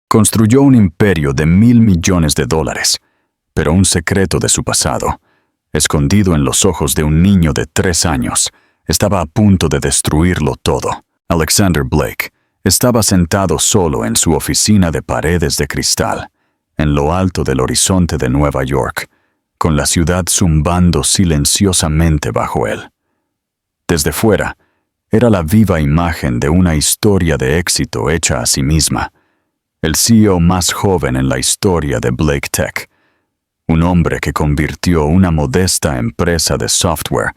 Construyó un imperio de $1.000 millones, pero un secreto de su pasado, escondido en los ojos de un niño de 3 años, estaba a punto de destruirlo todo. Alexander Blake estaba sentado solo en su oficina de paredes de cristal, en lo alto del horizonte de Nueva York, con la ciudad zumbando silenciosamente bajo él. Desde fuera, era la viva imagen de una historia de éxito hecha a sí misma. El CEO más joven en la historia de Blake Tech, un hombre que convirtió una modesta empresa de software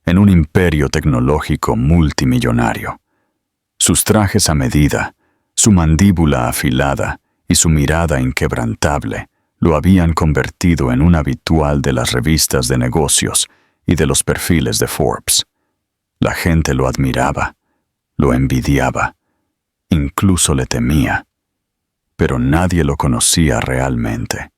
en un imperio tecnológico multimillonario. Sus trajes a medida, su mandíbula afilada y su mirada inquebrantable lo habían convertido en un habitual de las revistas de negocios y de los perfiles de Forbes. La gente lo admiraba, lo envidiaba, incluso le temía. Pero nadie lo conocía realmente.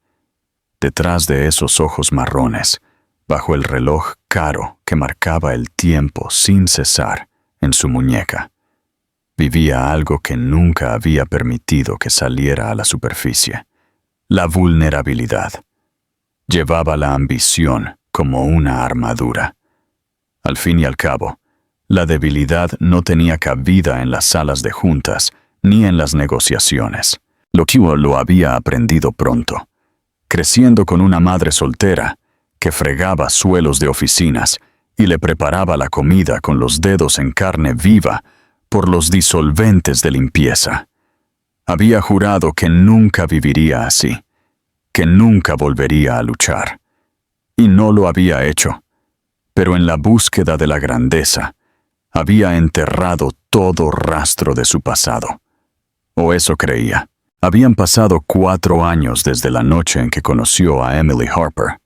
Detrás de esos ojos marrones, bajo el reloj caro que marcaba el tiempo sin cesar en su muñeca, vivía algo que nunca había permitido que saliera a la superficie: la vulnerabilidad. Llevaba la ambición como una armadura. Al fin y al cabo, la debilidad no tenía cabida en las salas de juntas ni en las negociaciones. Lo había aprendido pronto, creciendo con una madre soltera que fregaba suelos de oficinas y le preparaba la comida con los dedos en carne viva por los disolventes de limpieza. Había jurado que nunca viviría así, que nunca volvería a luchar. Y no lo había hecho, pero en la búsqueda de la grandeza, había enterrado todo rastro de su pasado. O eso creía. Habían pasado 4 años desde la noche en que conoció a Emily Harper.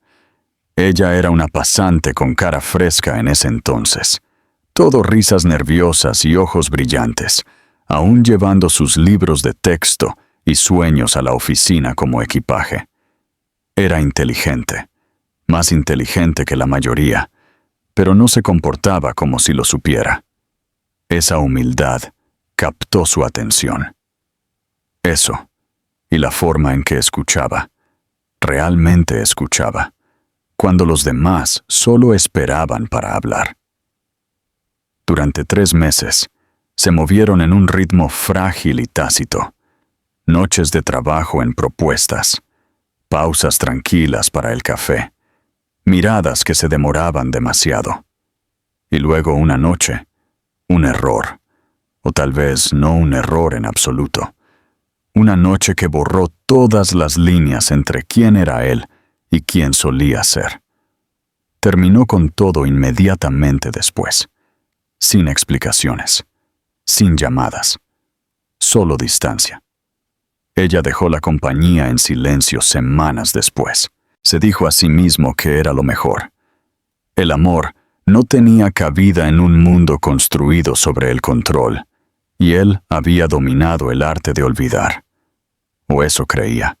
Ella era una pasante con cara fresca en ese entonces, todo risas nerviosas y ojos brillantes, aún llevando sus libros de texto y sueños a la oficina como equipaje. Era inteligente, más inteligente que la mayoría, pero no se comportaba como si lo supiera. Esa humildad captó su atención. Eso, y la forma en que escuchaba, realmente escuchaba, cuando los demás solo esperaban para hablar. Durante 3 meses, se movieron en un ritmo frágil y tácito. Noches de trabajo en propuestas, pausas tranquilas para el café, miradas que se demoraban demasiado. Y luego una noche, un error, o tal vez no un error en absoluto. Una noche que borró todas las líneas entre quién era él y quién solía ser. Terminó con todo inmediatamente después, sin explicaciones, sin llamadas, solo distancia. Ella dejó la compañía en silencio semanas después. Se dijo a sí mismo que era lo mejor. El amor no tenía cabida en un mundo construido sobre el control, y él había dominado el arte de olvidar. O eso creía.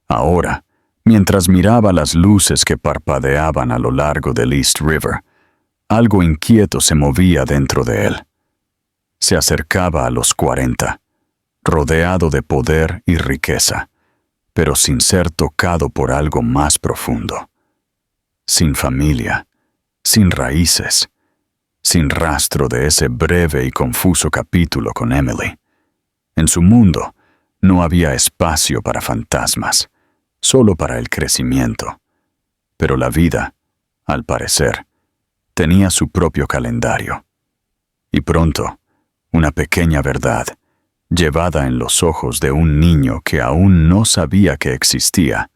Ahora, mientras miraba las luces que parpadeaban a lo largo del East River, algo inquieto se movía dentro de él. Se acercaba a los 40, rodeado de poder y riqueza, pero sin ser tocado por algo más profundo. Sin familia, sin raíces, sin rastro de ese breve y confuso capítulo con Emily. En su mundo no había espacio para fantasmas, solo para el crecimiento. Pero la vida, al parecer, tenía su propio calendario. Y pronto, una pequeña verdad, llevada en los ojos de un niño que aún no sabía que existía,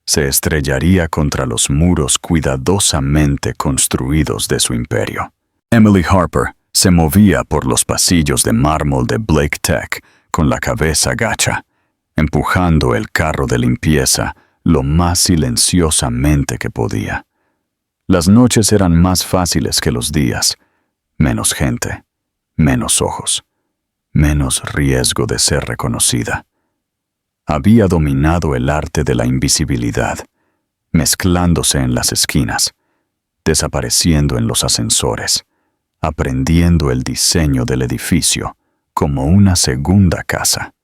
se estrellaría contra los muros cuidadosamente construidos de su imperio. Emily Harper se movía por los pasillos de mármol de Blake Tech con la cabeza gacha, empujando el carro de limpieza lo más silenciosamente que podía. Las noches eran más fáciles que los días, menos gente, menos ojos, menos riesgo de ser reconocida. Había dominado el arte de la invisibilidad, mezclándose en las esquinas, desapareciendo en los ascensores, aprendiendo el diseño del edificio como una segunda casa.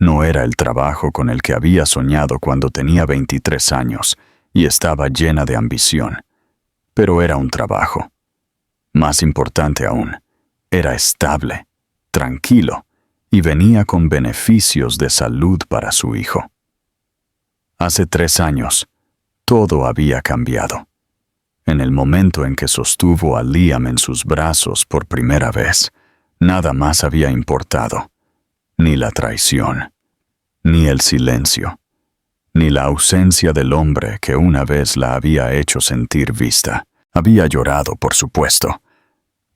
No era el trabajo con el que había soñado cuando tenía 23 años y estaba llena de ambición, pero era un trabajo. Más importante aún, era estable, tranquilo y venía con beneficios de salud para su hijo. Hace 3 años, todo había cambiado. En el momento en que sostuvo a Liam en sus brazos por primera vez, nada más había importado. Ni la traición, ni el silencio, ni la ausencia del hombre que una vez la había hecho sentir vista. Había llorado, por supuesto,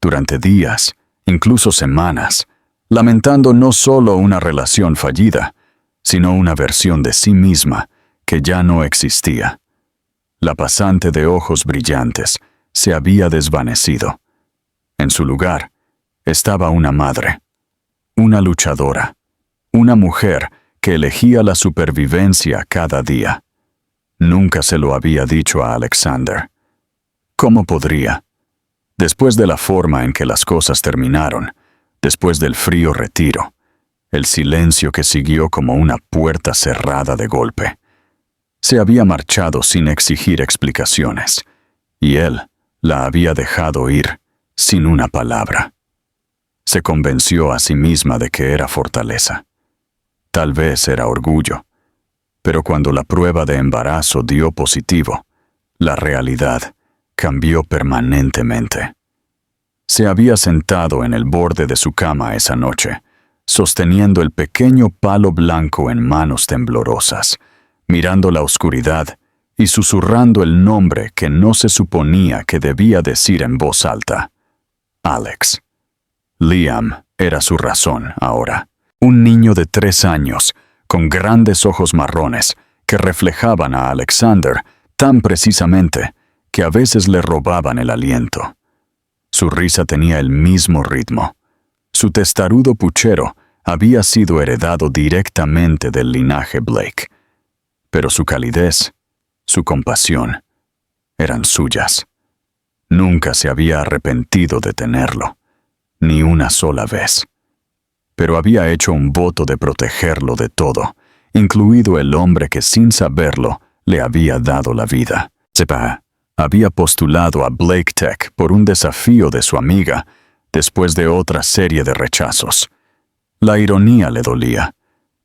durante días, incluso semanas, lamentando no solo una relación fallida, sino una versión de sí misma que ya no existía. La pasante de ojos brillantes se había desvanecido. En su lugar estaba una madre, una luchadora, una mujer que elegía la supervivencia cada día. Nunca se lo había dicho a Alexander. ¿Cómo podría? Después de la forma en que las cosas terminaron, después del frío retiro, el silencio que siguió como una puerta cerrada de golpe. Se había marchado sin exigir explicaciones, y él la había dejado ir sin una palabra. Se convenció a sí misma de que era fortaleza. Tal vez era orgullo, pero cuando la prueba de embarazo dio positivo, la realidad cambió permanentemente. Se había sentado en el borde de su cama esa noche, sosteniendo el pequeño palo blanco en manos temblorosas, mirando la oscuridad y susurrando el nombre que no se suponía que debía decir en voz alta. Alex. Liam era su razón ahora. Un niño de 3 años, con grandes ojos marrones, que reflejaban a Alexander tan precisamente que a veces le robaban el aliento. Su risa tenía el mismo ritmo. Su testarudo puchero había sido heredado directamente del linaje Blake. Pero su calidez, su compasión, eran suyas. Nunca se había arrepentido de tenerlo, ni una sola vez. Pero había hecho un voto de protegerlo de todo, incluido el hombre que sin saberlo le había dado la vida. Sepa había postulado a Blake Tech por un desafío de su amiga, después de otra serie de rechazos. La ironía le dolía,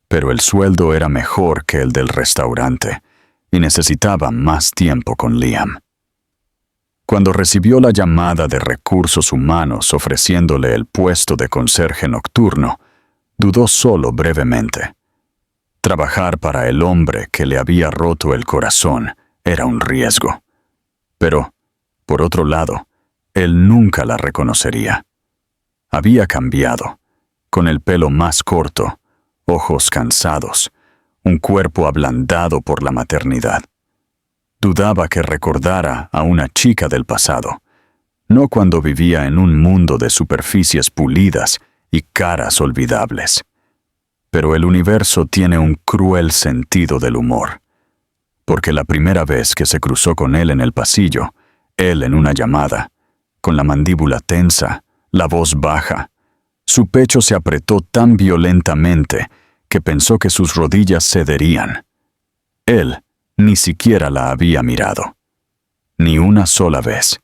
pero el sueldo era mejor que el del restaurante, y necesitaba más tiempo con Liam. Cuando recibió la llamada de recursos humanos ofreciéndole el puesto de conserje nocturno, dudó solo brevemente. Trabajar para el hombre que le había roto el corazón era un riesgo. Pero, por otro lado, él nunca la reconocería. Había cambiado, con el pelo más corto, ojos cansados, un cuerpo ablandado por la maternidad. Dudaba que recordara a una chica del pasado, no cuando vivía en un mundo de superficies pulidas y caras olvidables. Pero el universo tiene un cruel sentido del humor, porque la primera vez que se cruzó con él en el pasillo, él en una llamada, con la mandíbula tensa, la voz baja, su pecho se apretó tan violentamente que pensó que sus rodillas cederían. Él ni siquiera la había mirado, ni una sola vez.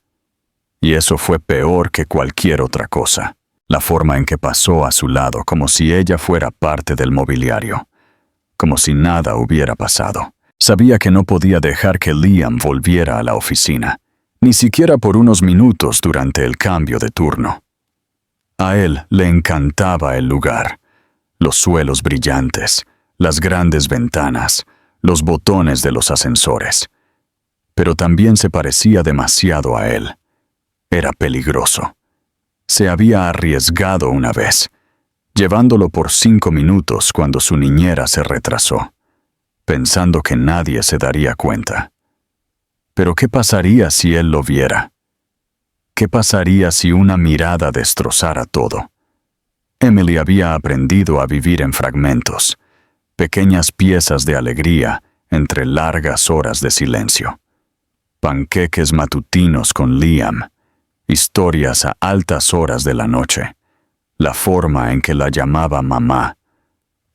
Y eso fue peor que cualquier otra cosa, la forma en que pasó a su lado como si ella fuera parte del mobiliario, como si nada hubiera pasado. Sabía que no podía dejar que Liam volviera a la oficina, ni siquiera por unos minutos durante el cambio de turno. A él le encantaba el lugar, los suelos brillantes, las grandes ventanas, los botones de los ascensores. Pero también se parecía demasiado a él. Era peligroso. Se había arriesgado una vez, llevándolo por 5 minutos cuando su niñera se retrasó, pensando que nadie se daría cuenta. Pero ¿qué pasaría si él lo viera? ¿Qué pasaría si una mirada destrozara todo? Emily había aprendido a vivir en fragmentos, pequeñas piezas de alegría entre largas horas de silencio. Panqueques matutinos con Liam, historias a altas horas de la noche, la forma en que la llamaba mamá,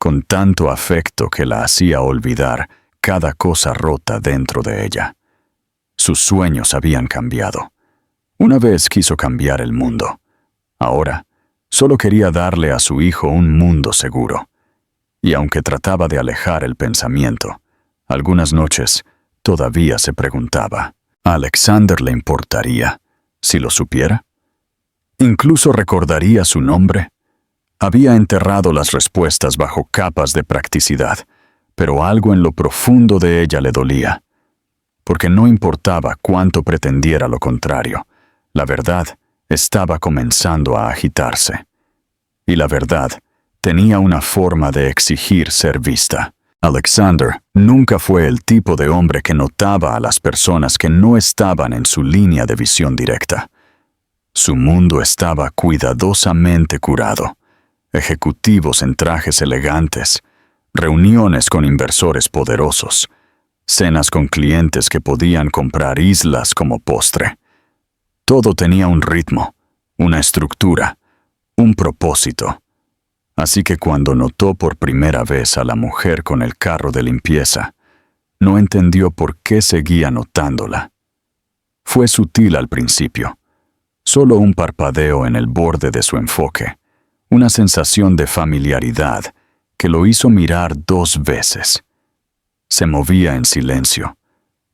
con tanto afecto que la hacía olvidar cada cosa rota dentro de ella. Sus sueños habían cambiado. Una vez quiso cambiar el mundo. Ahora, solo quería darle a su hijo un mundo seguro. Y aunque trataba de alejar el pensamiento, algunas noches todavía se preguntaba, ¿a Alexander le importaría si lo supiera? ¿Incluso recordaría su nombre? Había enterrado las respuestas bajo capas de practicidad, pero algo en lo profundo de ella le dolía, porque no importaba cuánto pretendiera lo contrario, la verdad estaba comenzando a agitarse. Y la verdad tenía una forma de exigir ser vista. Alexander nunca fue el tipo de hombre que notaba a las personas que no estaban en su línea de visión directa. Su mundo estaba cuidadosamente curado. Ejecutivos en trajes elegantes, reuniones con inversores poderosos, cenas con clientes que podían comprar islas como postre. Todo tenía un ritmo, una estructura, un propósito. Así que cuando notó por primera vez a la mujer con el carro de limpieza, no entendió por qué seguía notándola. Fue sutil al principio, solo un parpadeo en el borde de su enfoque, una sensación de familiaridad que lo hizo mirar 2 veces. Se movía en silencio,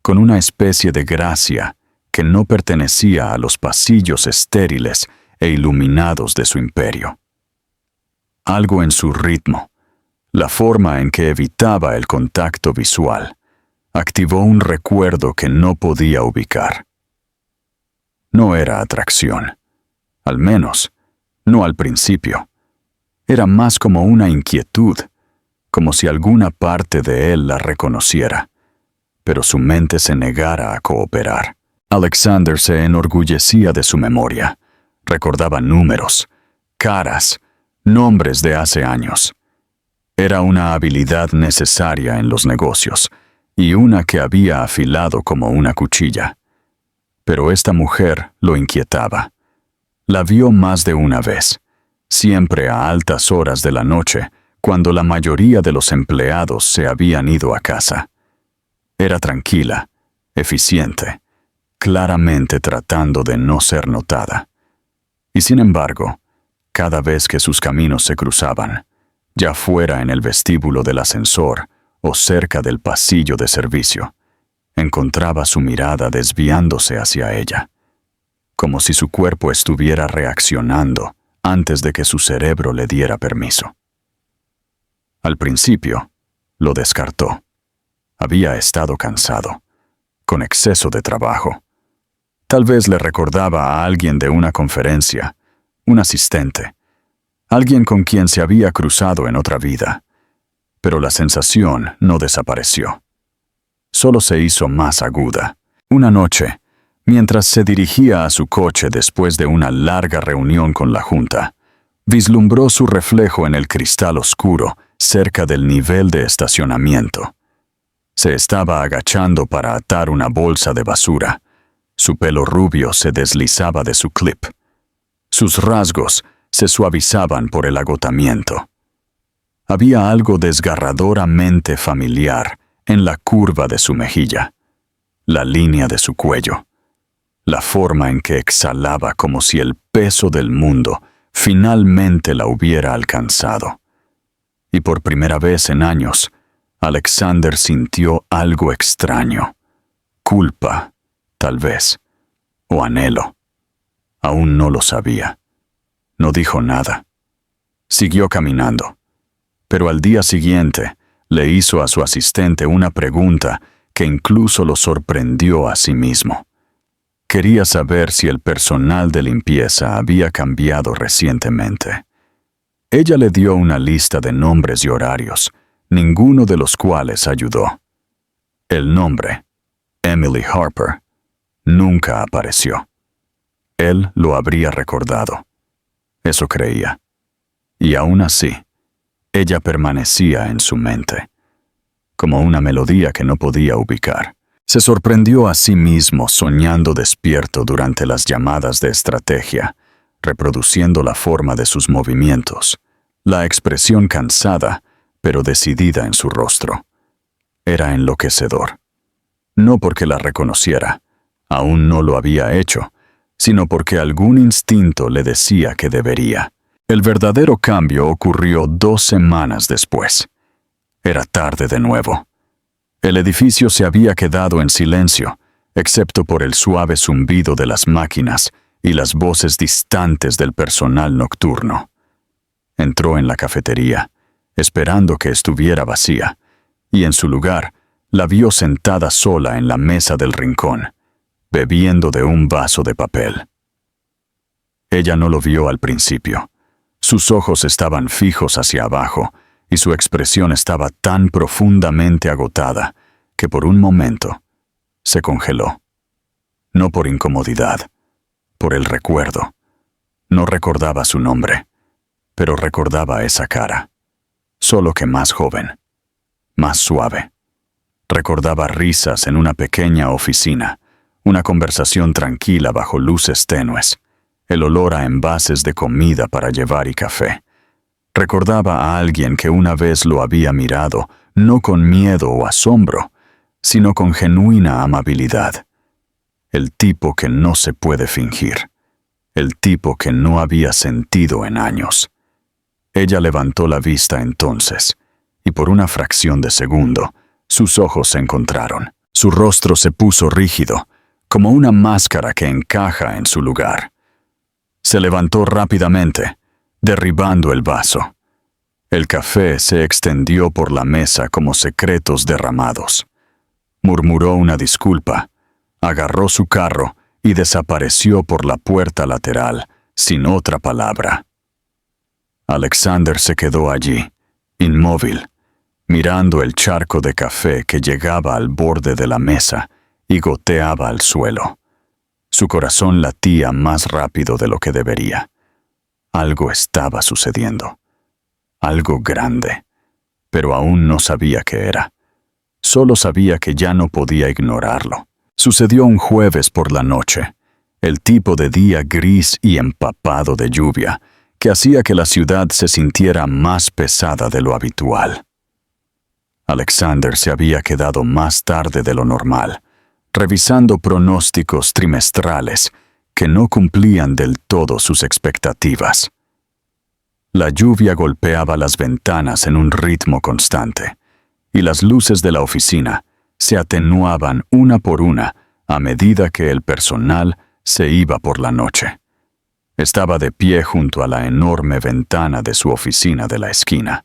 con una especie de gracia que no pertenecía a los pasillos estériles e iluminados de su imperio. Algo en su ritmo, la forma en que evitaba el contacto visual, activó un recuerdo que no podía ubicar. No era atracción, al menos, no al principio. Era más como una inquietud, como si alguna parte de él la reconociera, pero su mente se negara a cooperar. Alexander se enorgullecía de su memoria, recordaba números, caras, nombres de hace años. Era una habilidad necesaria en los negocios, y una que había afilado como una cuchilla. Pero esta mujer lo inquietaba. La vio más de una vez, siempre a altas horas de la noche, cuando la mayoría de los empleados se habían ido a casa. Era tranquila, eficiente, claramente tratando de no ser notada. Y sin embargo, cada vez que sus caminos se cruzaban, ya fuera en el vestíbulo del ascensor o cerca del pasillo de servicio, encontraba su mirada desviándose hacia ella, como si su cuerpo estuviera reaccionando antes de que su cerebro le diera permiso. Al principio, lo descartó. Había estado cansado, con exceso de trabajo. Tal vez le recordaba a alguien de una conferencia, un asistente, alguien con quien se había cruzado en otra vida, pero la sensación no desapareció. Solo se hizo más aguda. Una noche, mientras se dirigía a su coche después de una larga reunión con la junta, vislumbró su reflejo en el cristal oscuro cerca del nivel de estacionamiento. Se estaba agachando para atar una bolsa de basura. Su pelo rubio se deslizaba de su clip. Sus rasgos se suavizaban por el agotamiento. Había algo desgarradoramente familiar en la curva de su mejilla, la línea de su cuello, la forma en que exhalaba como si el peso del mundo finalmente la hubiera alcanzado. Y por primera vez en años, Alexander sintió algo extraño, culpa, tal vez, o anhelo. Aún no lo sabía. No dijo nada. Siguió caminando. Pero al día siguiente le hizo a su asistente una pregunta que incluso lo sorprendió a sí mismo. Quería saber si el personal de limpieza había cambiado recientemente. Ella le dio una lista de nombres y horarios, ninguno de los cuales ayudó. El nombre, Emily Harper, nunca apareció. Él lo habría recordado. Eso creía. Y aún así, ella permanecía en su mente, como una melodía que no podía ubicar. Se sorprendió a sí mismo soñando despierto durante las llamadas de estrategia, reproduciendo la forma de sus movimientos, la expresión cansada, pero decidida en su rostro. Era enloquecedor. No porque la reconociera, aún no lo había hecho, sino porque algún instinto le decía que debería. El verdadero cambio ocurrió 2 semanas después. Era tarde de nuevo. El edificio se había quedado en silencio, excepto por el suave zumbido de las máquinas y las voces distantes del personal nocturno. Entró en la cafetería, esperando que estuviera vacía, y en su lugar la vio sentada sola en la mesa del rincón, bebiendo de un vaso de papel. Ella no lo vio al principio. Sus ojos estaban fijos hacia abajo, y su expresión estaba tan profundamente agotada que por un momento se congeló. No por incomodidad, por el recuerdo. No recordaba su nombre, pero recordaba esa cara, solo que más joven, más suave. Recordaba risas en una pequeña oficina, una conversación tranquila bajo luces tenues, el olor a envases de comida para llevar y café. Recordaba a alguien que una vez lo había mirado, no con miedo o asombro, sino con genuina amabilidad. El tipo que no se puede fingir. El tipo que no había sentido en años. Ella levantó la vista entonces, y por una fracción de segundo, sus ojos se encontraron. Su rostro se puso rígido, como una máscara que encaja en su lugar. Se levantó rápidamente, derribando el vaso. El café se extendió por la mesa como secretos derramados. Murmuró una disculpa, agarró su carro y desapareció por la puerta lateral, sin otra palabra. Alexander se quedó allí, inmóvil, mirando el charco de café que llegaba al borde de la mesa y goteaba al suelo. Su corazón latía más rápido de lo que debería. Algo estaba sucediendo. Algo grande, pero aún no sabía qué era. Solo sabía que ya no podía ignorarlo. Sucedió un jueves por la noche, el tipo de día gris y empapado de lluvia, que hacía que la ciudad se sintiera más pesada de lo habitual. Alexander se había quedado más tarde de lo normal, revisando pronósticos trimestrales que no cumplían del todo sus expectativas. La lluvia golpeaba las ventanas en un ritmo constante, y las luces de la oficina se atenuaban una por una a medida que el personal se iba por la noche. Estaba de pie junto a la enorme ventana de su oficina de la esquina,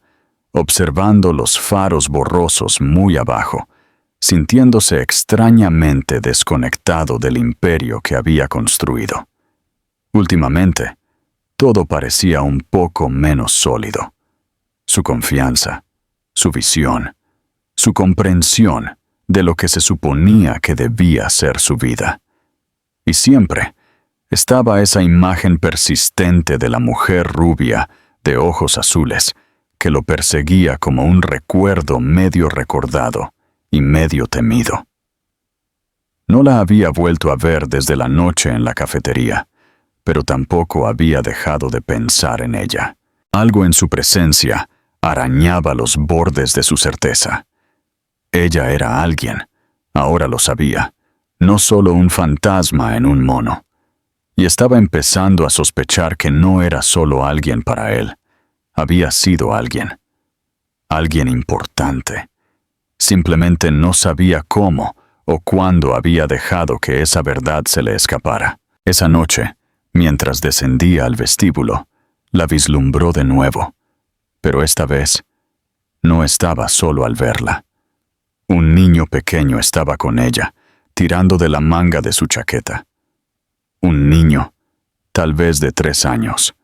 observando los faros borrosos muy abajo, sintiéndose extrañamente desconectado del imperio que había construido. Últimamente, todo parecía un poco menos sólido. Su confianza, su visión, su comprensión de lo que se suponía que debía ser su vida. Y siempre estaba esa imagen persistente de la mujer rubia de ojos azules que lo perseguía como un recuerdo medio recordado y medio temido. No la había vuelto a ver desde la noche en la cafetería, pero tampoco había dejado de pensar en ella. Algo en su presencia arañaba los bordes de su certeza. Ella era alguien, ahora lo sabía, no solo un fantasma en un mono. Y estaba empezando a sospechar que no era solo alguien para él. Había sido alguien. Alguien importante. Simplemente no sabía cómo o cuándo había dejado que esa verdad se le escapara. Esa noche, mientras descendía al vestíbulo, la vislumbró de nuevo, pero esta vez no estaba solo al verla. Un niño pequeño estaba con ella, tirando de la manga de su chaqueta. Un niño, tal vez de 3 años,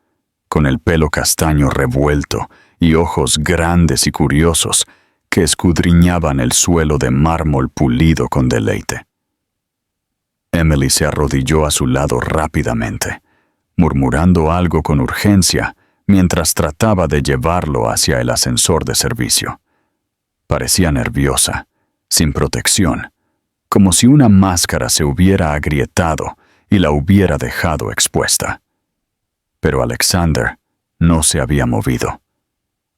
con el pelo castaño revuelto y ojos grandes y curiosos que escudriñaban el suelo de mármol pulido con deleite. Emily se arrodilló a su lado rápidamente, murmurando algo con urgencia mientras trataba de llevarlo hacia el ascensor de servicio. Parecía nerviosa, sin protección, como si una máscara se hubiera agrietado y la hubiera dejado expuesta. Pero Alexander no se había movido.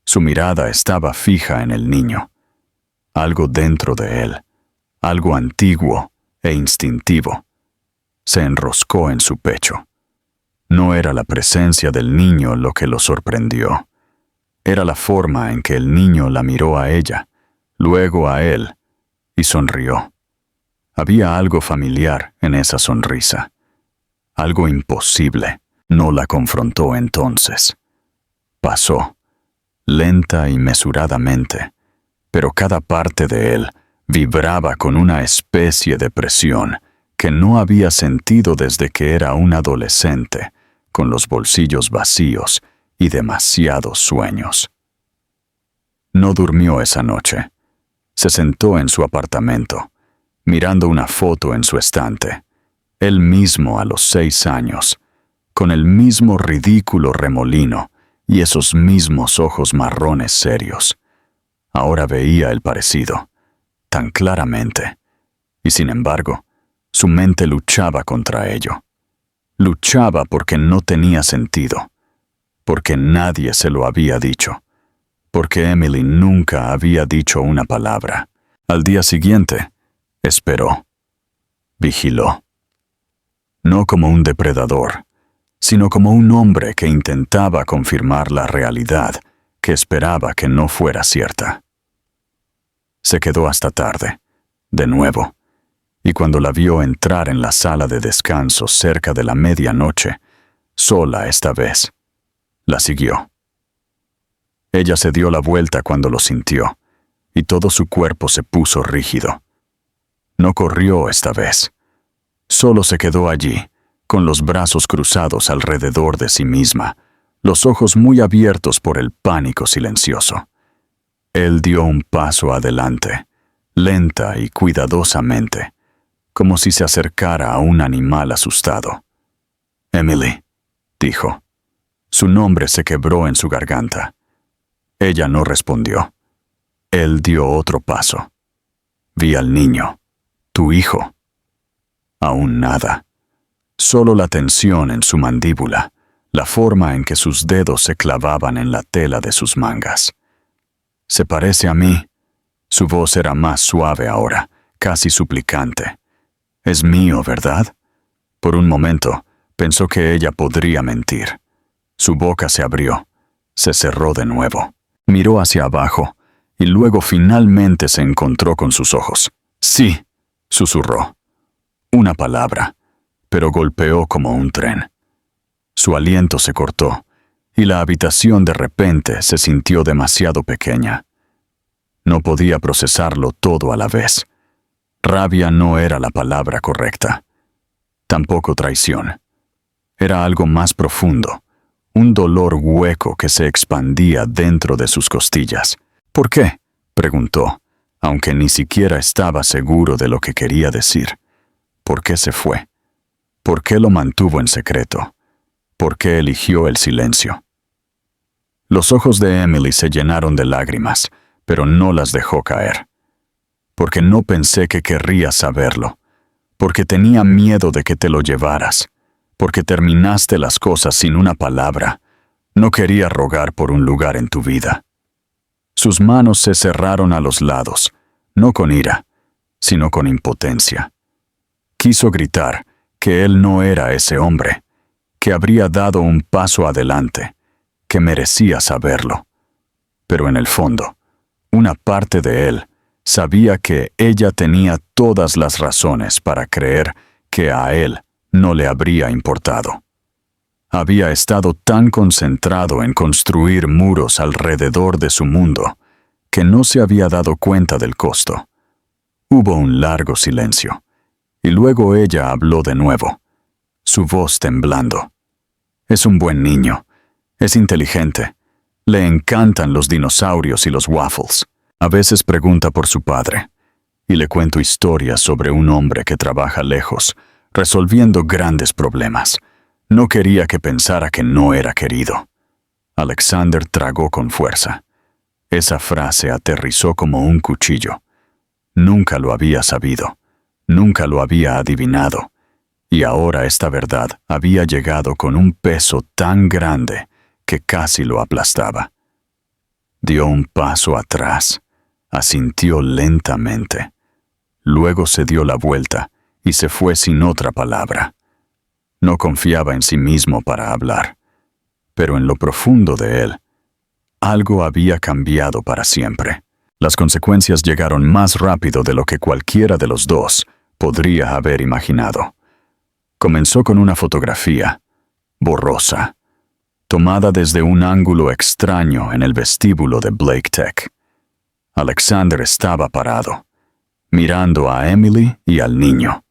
Su mirada estaba fija en el niño. Algo dentro de él, algo antiguo e instintivo, se enroscó en su pecho. No era la presencia del niño lo que lo sorprendió. Era la forma en que el niño la miró a ella, luego a él, y sonrió. Había algo familiar en esa sonrisa. Algo imposible. No la confrontó entonces. Pasó, lenta y mesuradamente, pero cada parte de él vibraba con una especie de presión que no había sentido desde que era un adolescente, con los bolsillos vacíos y demasiados sueños. No durmió esa noche. Se sentó en su apartamento, mirando una foto en su estante, él mismo a los 6 años, con el mismo ridículo remolino y esos mismos ojos marrones serios. Ahora veía el parecido, tan claramente, y sin embargo, su mente luchaba contra ello. Luchaba porque no tenía sentido, porque nadie se lo había dicho, porque Emily nunca había dicho una palabra. Al día siguiente, esperó. Vigiló. No como un depredador, sino como un hombre que intentaba confirmar la realidad que esperaba que no fuera cierta. Se quedó hasta tarde, de nuevo, y cuando la vio entrar en la sala de descanso cerca de la medianoche, sola esta vez, la siguió. Ella se dio la vuelta cuando lo sintió, y todo su cuerpo se puso rígido. No corrió esta vez. Solo se quedó allí, con los brazos cruzados alrededor de sí misma, los ojos muy abiertos por el pánico silencioso. Él dio un paso adelante, lenta y cuidadosamente, como si se acercara a un animal asustado. «Emily», dijo. Su nombre se quebró en su garganta. Ella no respondió. Él dio otro paso. «Vi al niño, tu hijo». Aún nada. Solo la tensión en su mandíbula, la forma en que sus dedos se clavaban en la tela de sus mangas. «Se parece a mí». Su voz era más suave ahora, casi suplicante. «Es mío, ¿verdad?» Por un momento, pensó que ella podría mentir. Su boca se abrió, se cerró de nuevo. Miró hacia abajo, y luego finalmente se encontró con sus ojos. «Sí», susurró. Una palabra, pero golpeó como un tren. Su aliento se cortó, y la habitación de repente se sintió demasiado pequeña. No podía procesarlo todo a la vez. Rabia no era la palabra correcta. Tampoco traición. Era algo más profundo, un dolor hueco que se expandía dentro de sus costillas. «¿Por qué?», preguntó, aunque ni siquiera estaba seguro de lo que quería decir. ¿Por qué se fue? ¿Por qué lo mantuvo en secreto? ¿Por qué eligió el silencio? Los ojos de Emily se llenaron de lágrimas, pero no las dejó caer. «Porque no pensé que querrías saberlo. Porque tenía miedo de que te lo llevaras. Porque terminaste las cosas sin una palabra. No quería rogar por un lugar en tu vida». Sus manos se cerraron a los lados, no con ira, sino con impotencia. Quiso gritar que él no era ese hombre, que habría dado un paso adelante, que merecía saberlo. Pero en el fondo, una parte de él sabía que ella tenía todas las razones para creer que a él no le habría importado. Había estado tan concentrado en construir muros alrededor de su mundo que no se había dado cuenta del costo. Hubo un largo silencio, y luego ella habló de nuevo, su voz temblando. «Es un buen niño, es inteligente, le encantan los dinosaurios y los waffles. A veces pregunta por su padre, y le cuento historias sobre un hombre que trabaja lejos, resolviendo grandes problemas. No quería que pensara que no era querido». Alexander tragó con fuerza. Esa frase aterrizó como un cuchillo. Nunca lo había sabido, nunca lo había adivinado, y ahora esta verdad había llegado con un peso tan grande que casi lo aplastaba. Dio un paso atrás, asintió lentamente. Luego se dio la vuelta y se fue sin otra palabra. No confiaba en sí mismo para hablar, pero en lo profundo de él, algo había cambiado para siempre. Las consecuencias llegaron más rápido de lo que cualquiera de los dos podría haber imaginado. Comenzó con una fotografía, borrosa, tomada desde un ángulo extraño en el vestíbulo de Blake Tech. Alexander estaba parado, mirando a Emily y al niño.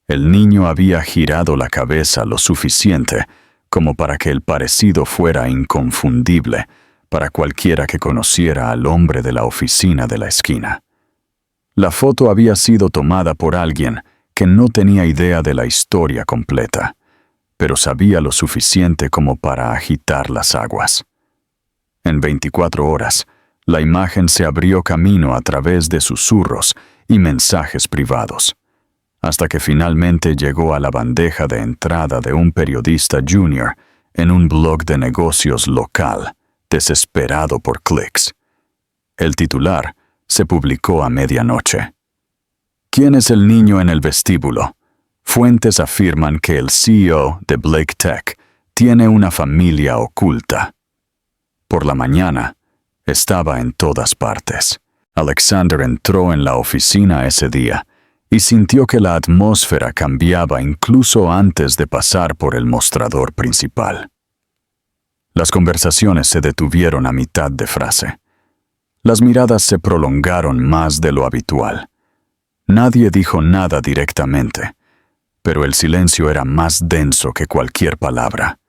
El niño había girado la cabeza lo suficiente como para que el parecido fuera inconfundible para cualquiera que conociera al hombre de la oficina de la esquina. La foto había sido tomada por alguien que no tenía idea de la historia completa, pero sabía lo suficiente como para agitar las aguas. En 24 horas, la imagen se abrió camino a través de susurros y mensajes privados, hasta que finalmente llegó a la bandeja de entrada de un periodista junior en un blog de negocios local, desesperado por clics. El titular se publicó a medianoche. ¿Quién es el niño en el vestíbulo? Fuentes afirman que el CEO de Blake Tech tiene una familia oculta. Por la mañana, estaba en todas partes. Alexander entró en la oficina ese día y sintió que la atmósfera cambiaba incluso antes de pasar por el mostrador principal. Las conversaciones se detuvieron a mitad de frase. Las miradas se prolongaron más de lo habitual. Nadie dijo nada directamente, pero el silencio era más denso que cualquier palabra.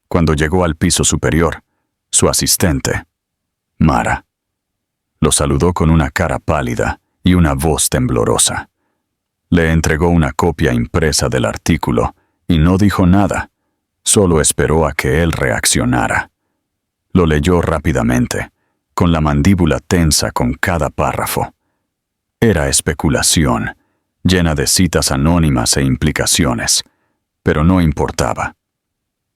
Cuando llegó al piso superior, su asistente, Mara, lo saludó con una cara pálida y una voz temblorosa. Le entregó una copia impresa del artículo y no dijo nada, solo esperó a que él reaccionara. Lo leyó rápidamente, con la mandíbula tensa con cada párrafo. Era especulación, llena de citas anónimas e implicaciones, pero no importaba.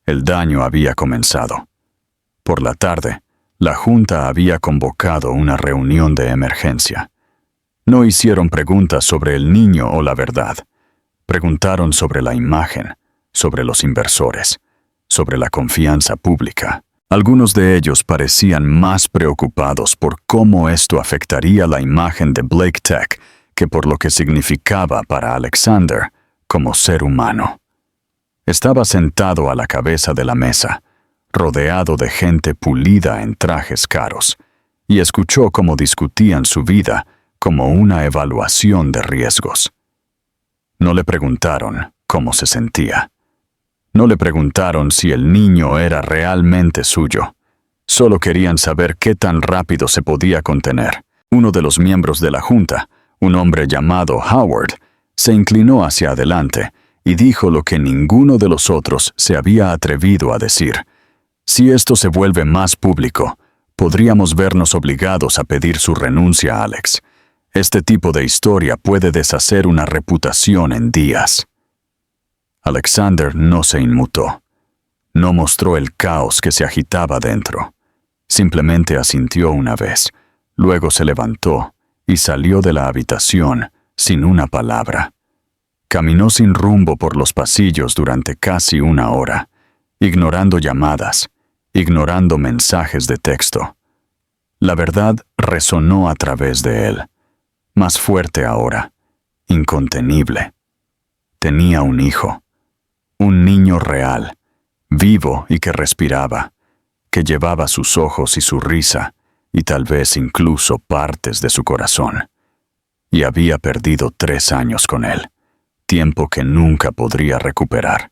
El daño había comenzado. Por la tarde, la Junta había convocado una reunión de emergencia. No hicieron preguntas sobre el niño o la verdad. Preguntaron sobre la imagen, sobre los inversores, sobre la confianza pública. Algunos de ellos parecían más preocupados por cómo esto afectaría la imagen de Blake Tech que por lo que significaba para Alexander como ser humano. Estaba sentado a la cabeza de la mesa, rodeado de gente pulida en trajes caros, y escuchó cómo discutían su vida como una evaluación de riesgos. No le preguntaron cómo se sentía. No le preguntaron si el niño era realmente suyo. Solo querían saber qué tan rápido se podía contener. Uno de los miembros de la Junta, un hombre llamado Howard, se inclinó hacia adelante y dijo lo que ninguno de los otros se había atrevido a decir. Si esto se vuelve más público, podríamos vernos obligados a pedir su renuncia a Alex. Este tipo de historia puede deshacer una reputación en días. Alexander no se inmutó. No mostró el caos que se agitaba dentro. Simplemente asintió una vez, luego se levantó y salió de la habitación sin una palabra. Caminó sin rumbo por los pasillos durante casi una hora, ignorando llamadas, ignorando mensajes de texto. La verdad resonó a través de él, más fuerte ahora, incontenible. Tenía un hijo, un niño real, vivo y que respiraba, que llevaba sus ojos y su risa, y tal vez incluso partes de su corazón. Y había perdido 3 años con él, tiempo que nunca podría recuperar.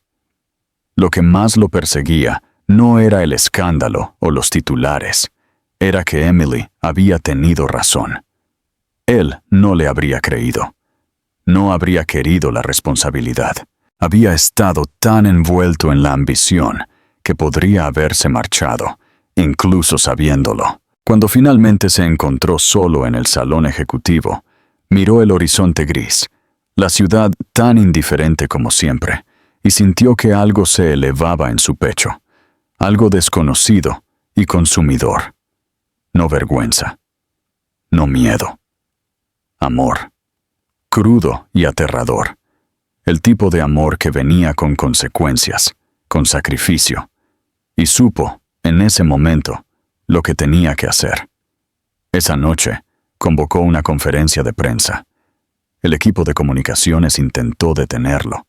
Lo que más lo perseguía no era el escándalo o los titulares, era que Emily había tenido razón. Él no le habría creído. No habría querido la responsabilidad. Había estado tan envuelto en la ambición que podría haberse marchado, incluso sabiéndolo. Cuando finalmente se encontró solo en el salón ejecutivo, miró el horizonte gris, la ciudad tan indiferente como siempre, y sintió que algo se elevaba en su pecho, algo desconocido y consumidor. No vergüenza. No miedo. Amor. Crudo y aterrador. El tipo de amor que venía con consecuencias, con sacrificio. Y supo, en ese momento, lo que tenía que hacer. Esa noche, convocó una conferencia de prensa. El equipo de comunicaciones intentó detenerlo.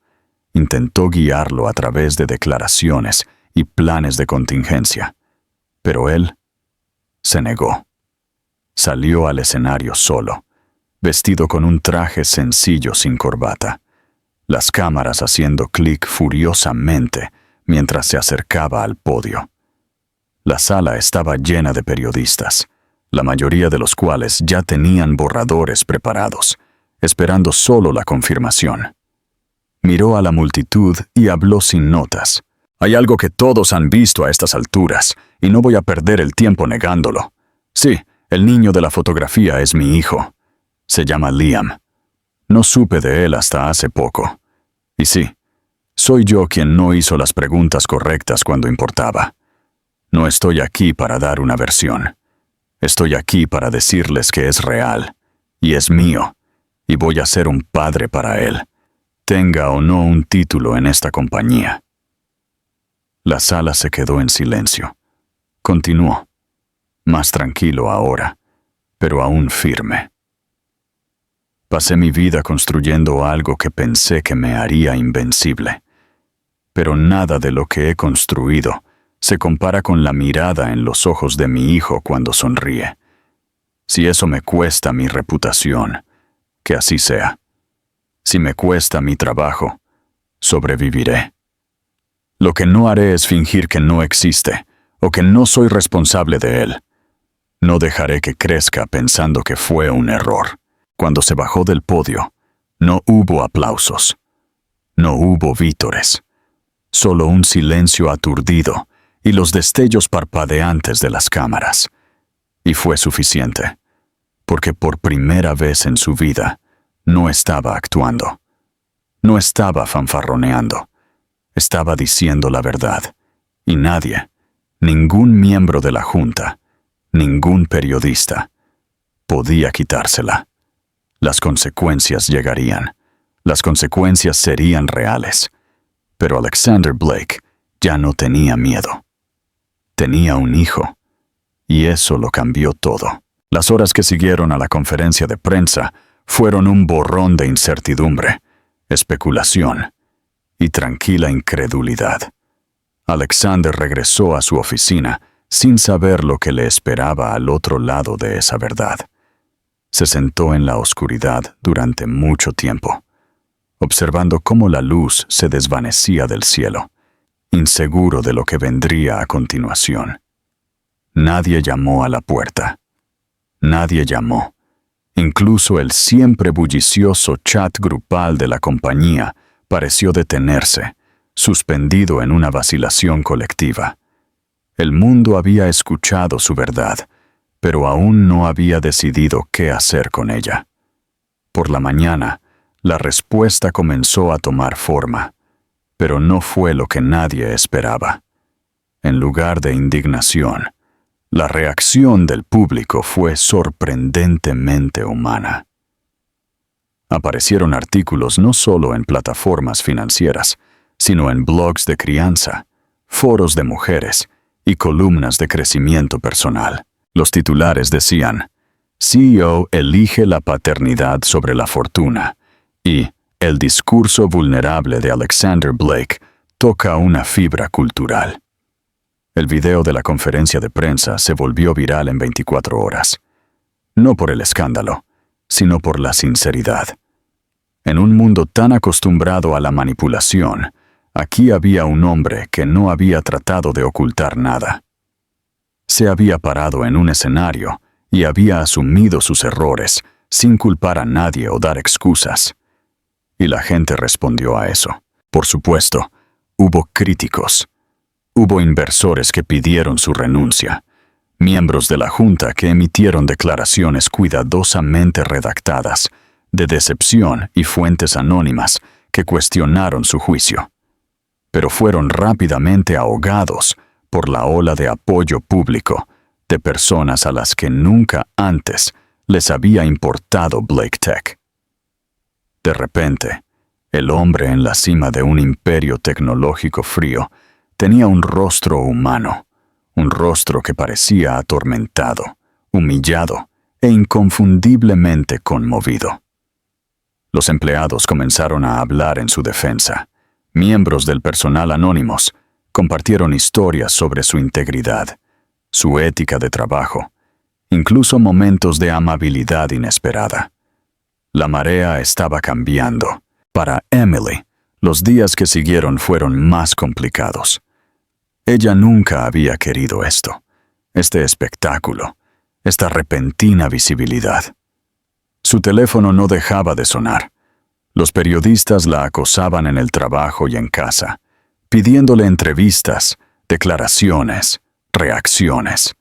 Intentó guiarlo a través de declaraciones y planes de contingencia. Pero él se negó. Salió al escenario solo, vestido con un traje sencillo sin corbata. Las cámaras haciendo clic furiosamente mientras se acercaba al podio. La sala estaba llena de periodistas, la mayoría de los cuales ya tenían borradores preparados, esperando solo la confirmación. Miró a la multitud y habló sin notas. Hay algo que todos han visto a estas alturas, y no voy a perder el tiempo negándolo. Sí, el niño de la fotografía es mi hijo. Se llama Liam. No supe de él hasta hace poco. Y sí, soy yo quien no hizo las preguntas correctas cuando importaba. No estoy aquí para dar una versión. Estoy aquí para decirles que es real, y es mío, y voy a ser un padre para él, tenga o no un título en esta compañía. La sala se quedó en silencio. Continuó, más tranquilo ahora, pero aún firme. Pasé mi vida construyendo algo que pensé que me haría invencible, pero nada de lo que he construido se compara con la mirada en los ojos de mi hijo cuando sonríe. Si eso me cuesta mi reputación, que así sea. Si me cuesta mi trabajo, sobreviviré. Lo que no haré es fingir que no existe o que no soy responsable de él. No dejaré que crezca pensando que fue un error. Cuando se bajó del podio, no hubo aplausos. No hubo vítores. Solo un silencio aturdido y los destellos parpadeantes de las cámaras. Y fue suficiente, porque por primera vez en su vida no estaba actuando. No estaba fanfarroneando. Estaba diciendo la verdad. Y nadie, ningún miembro de la junta, ningún periodista, podía quitársela. Las consecuencias llegarían. Las consecuencias serían reales. Pero Alexander Blake ya no tenía miedo. Tenía un hijo, y eso lo cambió todo. Las horas que siguieron a la conferencia de prensa fueron un borrón de incertidumbre, especulación y tranquila incredulidad. Alexander regresó a su oficina sin saber lo que le esperaba al otro lado de esa verdad. Se sentó en la oscuridad durante mucho tiempo, observando cómo la luz se desvanecía del cielo, inseguro de lo que vendría a continuación. Nadie llamó a la puerta. Nadie llamó. Incluso el siempre bullicioso chat grupal de la compañía pareció detenerse, suspendido en una vacilación colectiva. El mundo había escuchado su verdad, pero aún no había decidido qué hacer con ella. Por la mañana, la respuesta comenzó a tomar forma, pero no fue lo que nadie esperaba. En lugar de indignación, la reacción del público fue sorprendentemente humana. Aparecieron artículos no solo en plataformas financieras, sino en blogs de crianza, foros de mujeres y columnas de crecimiento personal. Los titulares decían: CEO elige la paternidad sobre la fortuna y el discurso vulnerable de Alexander Blake toca una fibra cultural. El video de la conferencia de prensa se volvió viral en 24 horas. No por el escándalo, sino por la sinceridad. En un mundo tan acostumbrado a la manipulación, aquí había un hombre que no había tratado de ocultar nada. Se había parado en un escenario y había asumido sus errores sin culpar a nadie o dar excusas. Y la gente respondió a eso. Por supuesto, hubo críticos. Hubo inversores que pidieron su renuncia, miembros de la junta que emitieron declaraciones cuidadosamente redactadas, de decepción y fuentes anónimas que cuestionaron su juicio. Pero fueron rápidamente ahogados por la ola de apoyo público, de personas a las que nunca antes les había importado Blake Tech. De repente, el hombre en la cima de un imperio tecnológico frío tenía un rostro humano, un rostro que parecía atormentado, humillado e inconfundiblemente conmovido. Los empleados comenzaron a hablar en su defensa. Miembros del personal anónimos compartieron historias sobre su integridad, su ética de trabajo, incluso momentos de amabilidad inesperada. La marea estaba cambiando. Para Emily, los días que siguieron fueron más complicados. Ella nunca había querido esto, este espectáculo, esta repentina visibilidad. Su teléfono no dejaba de sonar. Los periodistas la acosaban en el trabajo y en casa, pidiéndole entrevistas, declaraciones, reacciones.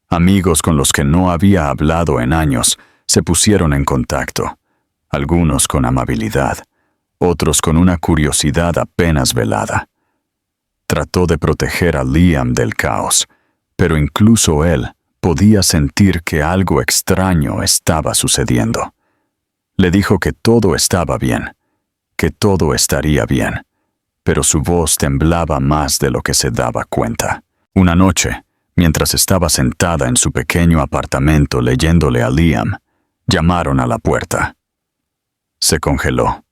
Amigos con los que no había hablado en años se pusieron en contacto, algunos con amabilidad, otros con una curiosidad apenas velada. Trató de proteger a Liam del caos, pero incluso él podía sentir que algo extraño estaba sucediendo. Le dijo que todo estaba bien, que todo estaría bien, pero su voz temblaba más de lo que se daba cuenta. Una noche, mientras estaba sentada en su pequeño apartamento leyéndole a Liam, llamaron a la puerta. Se congeló.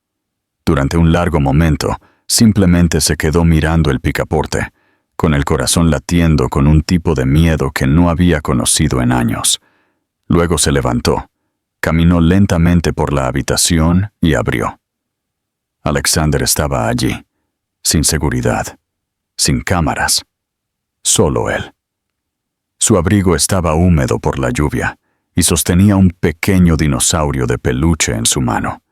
Durante un largo momento, simplemente se quedó mirando el picaporte, con el corazón latiendo con un tipo de miedo que no había conocido en años. Luego se levantó, caminó lentamente por la habitación y abrió. Alexander estaba allí, sin seguridad, sin cámaras, solo él. Su abrigo estaba húmedo por la lluvia y sostenía un pequeño dinosaurio de peluche en su mano.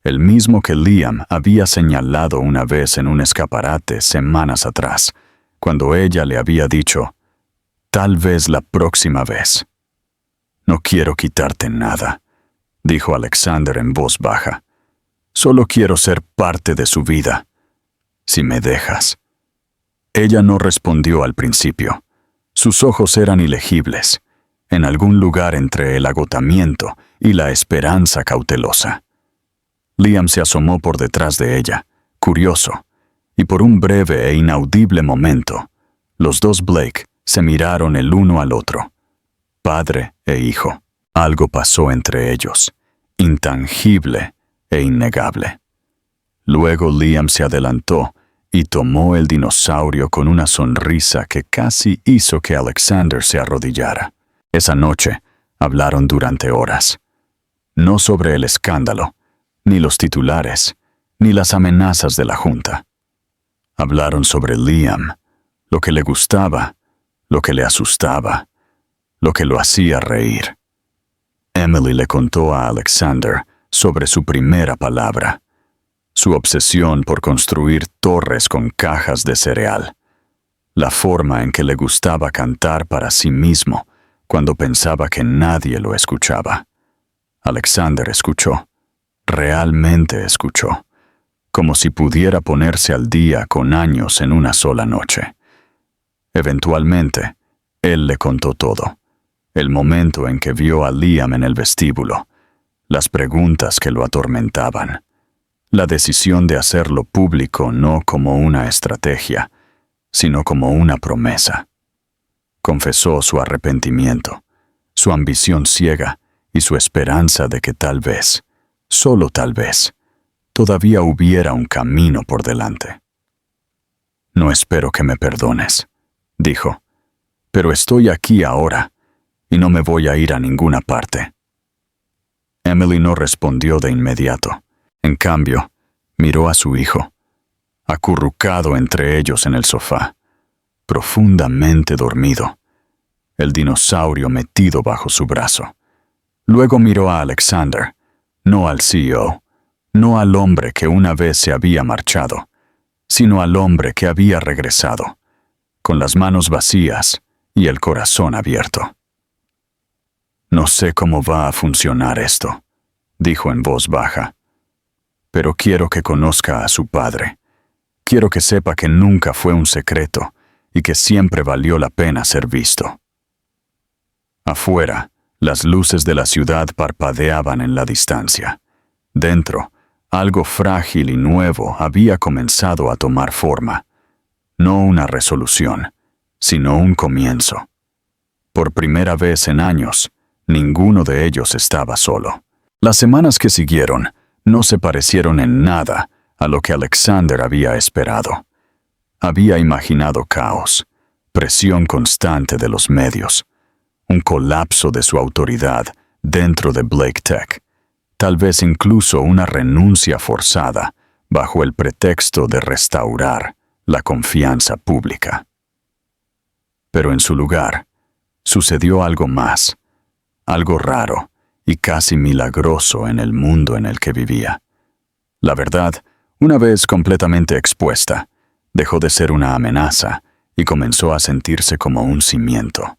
El mismo que Liam había señalado una vez en un escaparate semanas atrás, cuando ella le había dicho, «Tal vez la próxima vez». «No quiero quitarte nada», dijo Alexander en voz baja. «Solo quiero ser parte de su vida. Si me dejas». Ella no respondió al principio. Sus ojos eran ilegibles, en algún lugar entre el agotamiento y la esperanza cautelosa. Liam se asomó por detrás de ella, curioso, y por un breve e inaudible momento, los dos Blake se miraron el uno al otro, padre e hijo. Algo pasó entre ellos, intangible e innegable. Luego Liam se adelantó y tomó el dinosaurio con una sonrisa que casi hizo que Alexander se arrodillara. Esa noche hablaron durante horas, no sobre el escándalo, ni los titulares, ni las amenazas de la Junta. Hablaron sobre Liam, lo que le gustaba, lo que le asustaba, lo que lo hacía reír. Emily le contó a Alexander sobre su primera palabra, su obsesión por construir torres con cajas de cereal, la forma en que le gustaba cantar para sí mismo cuando pensaba que nadie lo escuchaba. Alexander escuchó. Realmente escuchó, como si pudiera ponerse al día con años en una sola noche. Eventualmente, él le contó todo, el momento en que vio a Liam en el vestíbulo, las preguntas que lo atormentaban, la decisión de hacerlo público no como una estrategia, sino como una promesa. Confesó su arrepentimiento, su ambición ciega y su esperanza de que tal vez, solo tal vez, todavía hubiera un camino por delante. «No espero que me perdones», dijo, «pero estoy aquí ahora y no me voy a ir a ninguna parte». Emily no respondió de inmediato. En cambio, miró a su hijo, acurrucado entre ellos en el sofá, profundamente dormido, el dinosaurio metido bajo su brazo. Luego miró a Alexander, no al CEO, no al hombre que una vez se había marchado, sino al hombre que había regresado, con las manos vacías y el corazón abierto. «No sé cómo va a funcionar esto», dijo en voz baja, «pero quiero que conozca a su padre. Quiero que sepa que nunca fue un secreto y que siempre valió la pena ser visto». Afuera, las luces de la ciudad parpadeaban en la distancia. Dentro, algo frágil y nuevo había comenzado a tomar forma. No una resolución, sino un comienzo. Por primera vez en años, ninguno de ellos estaba solo. Las semanas que siguieron no se parecieron en nada a lo que Alexander había esperado. Había imaginado caos, presión constante de los medios, un colapso de su autoridad dentro de Blake Tech, tal vez incluso una renuncia forzada bajo el pretexto de restaurar la confianza pública. Pero en su lugar, sucedió algo más, algo raro y casi milagroso en el mundo en el que vivía. La verdad, una vez completamente expuesta, dejó de ser una amenaza y comenzó a sentirse como un cimiento.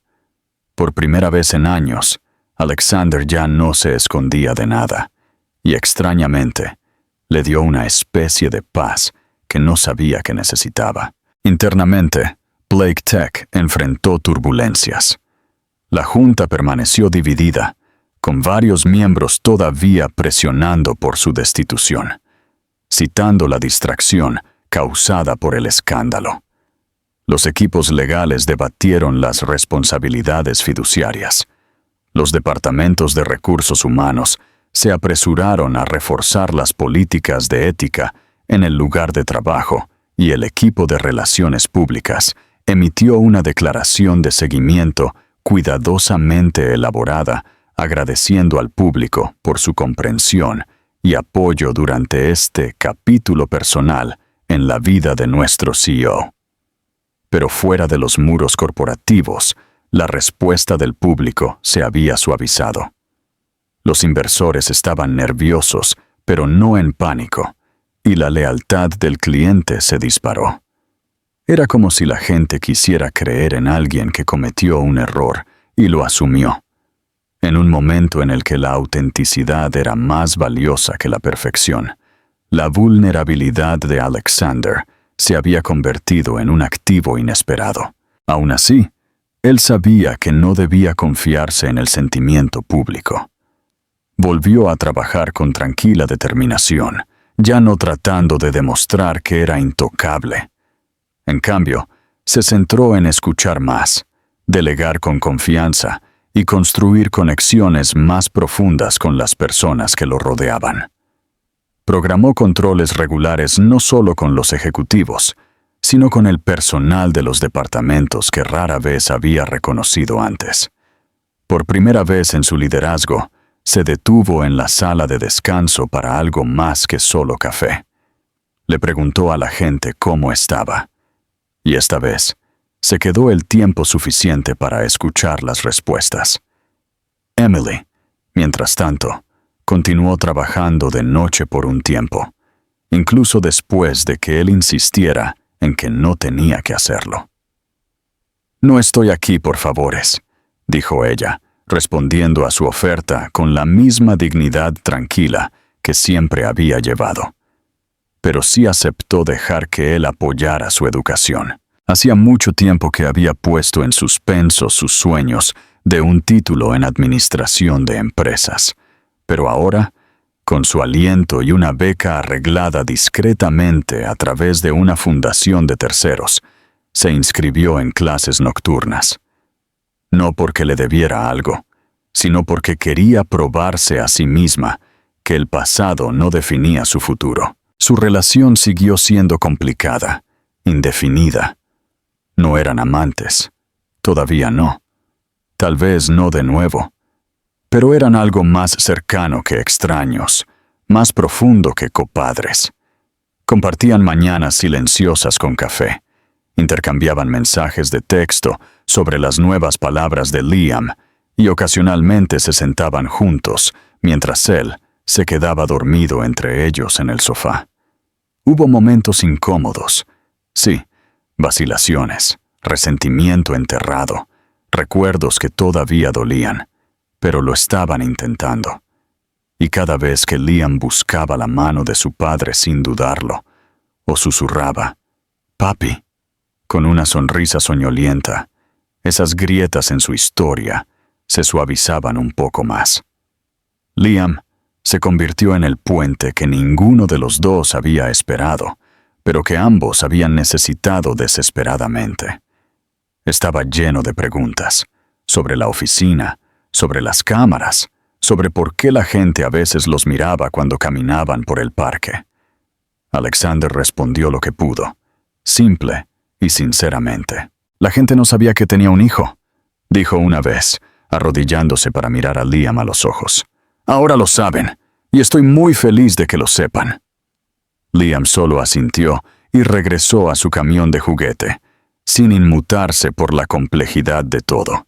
Por primera vez en años, Alexander ya no se escondía de nada, y extrañamente, le dio una especie de paz que no sabía que necesitaba. Internamente, Blake Tech enfrentó turbulencias. La junta permaneció dividida, con varios miembros todavía presionando por su destitución, citando la distracción causada por el escándalo. Los equipos legales debatieron las responsabilidades fiduciarias. Los departamentos de recursos humanos se apresuraron a reforzar las políticas de ética en el lugar de trabajo y el equipo de relaciones públicas emitió una declaración de seguimiento cuidadosamente elaborada, agradeciendo al público por su comprensión y apoyo durante este capítulo personal en la vida de nuestro CEO. Pero fuera de los muros corporativos, la respuesta del público se había suavizado. Los inversores estaban nerviosos, pero no en pánico, y la lealtad del cliente se disparó. Era como si la gente quisiera creer en alguien que cometió un error y lo asumió. En un momento en el que la autenticidad era más valiosa que la perfección, la vulnerabilidad de Alexander se había convertido en un activo inesperado. Aún así, él sabía que no debía confiarse en el sentimiento público. Volvió a trabajar con tranquila determinación, ya no tratando de demostrar que era intocable. En cambio, se centró en escuchar más, delegar con confianza y construir conexiones más profundas con las personas que lo rodeaban. Programó controles regulares no solo con los ejecutivos, sino con el personal de los departamentos que rara vez había reconocido antes. Por primera vez en su liderazgo, se detuvo en la sala de descanso para algo más que solo café. Le preguntó a la gente cómo estaba, y esta vez se quedó el tiempo suficiente para escuchar las respuestas. Emily, mientras tanto, continuó trabajando de noche por un tiempo, incluso después de que él insistiera en que no tenía que hacerlo. «No estoy aquí por favores», dijo ella, respondiendo a su oferta con la misma dignidad tranquila que siempre había llevado. Pero sí aceptó dejar que él apoyara su educación. Hacía mucho tiempo que había puesto en suspenso sus sueños de un título en administración de empresas, pero ahora, con su aliento y una beca arreglada discretamente a través de una fundación de terceros, se inscribió en clases nocturnas. No porque le debiera algo, sino porque quería probarse a sí misma que el pasado no definía su futuro. Su relación siguió siendo complicada, indefinida. No eran amantes, todavía no. Tal vez no de nuevo, pero eran algo más cercano que extraños, más profundo que copadres. Compartían mañanas silenciosas con café, intercambiaban mensajes de texto sobre las nuevas palabras de Liam y ocasionalmente se sentaban juntos mientras él se quedaba dormido entre ellos en el sofá. Hubo momentos incómodos, sí, vacilaciones, resentimiento enterrado, recuerdos que todavía dolían, pero lo estaban intentando. Y cada vez que Liam buscaba la mano de su padre sin dudarlo, o susurraba, «Papi», con una sonrisa soñolienta, esas grietas en su historia se suavizaban un poco más. Liam se convirtió en el puente que ninguno de los dos había esperado, pero que ambos habían necesitado desesperadamente. Estaba lleno de preguntas sobre la oficina, sobre las cámaras, sobre por qué la gente a veces los miraba cuando caminaban por el parque. Alexander respondió lo que pudo, simple y sinceramente. La gente no sabía que tenía un hijo, dijo una vez, arrodillándose para mirar a Liam a los ojos. Ahora lo saben, y estoy muy feliz de que lo sepan. Liam solo asintió y regresó a su camión de juguete, sin inmutarse por la complejidad de todo.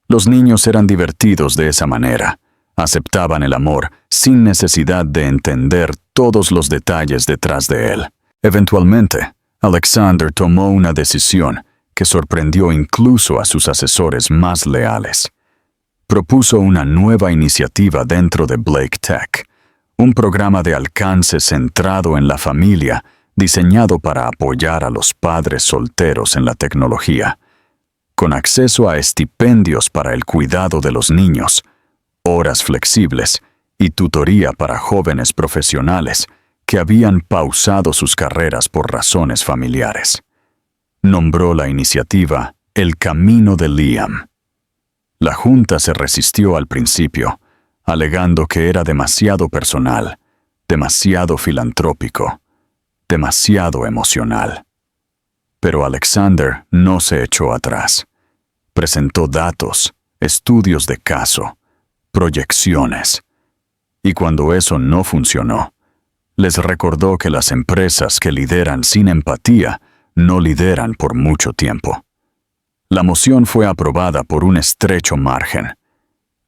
Los niños eran divertidos de esa manera, aceptaban el amor sin necesidad de entender todos los detalles detrás de él. Eventualmente, Alexander tomó una decisión que sorprendió incluso a sus asesores más leales. Propuso una nueva iniciativa dentro de Blake Tech, un programa de alcance centrado en la familia, diseñado para apoyar a los padres solteros en la tecnología, con acceso a estipendios para el cuidado de los niños, horas flexibles y tutoría para jóvenes profesionales que habían pausado sus carreras por razones familiares. Nombró la iniciativa El Camino de Liam. La junta se resistió al principio, alegando que era demasiado personal, demasiado filantrópico, demasiado emocional. Pero Alexander no se echó atrás. Presentó datos, estudios de caso, proyecciones. Y cuando eso no funcionó, les recordó que las empresas que lideran sin empatía no lideran por mucho tiempo. La moción fue aprobada por un estrecho margen.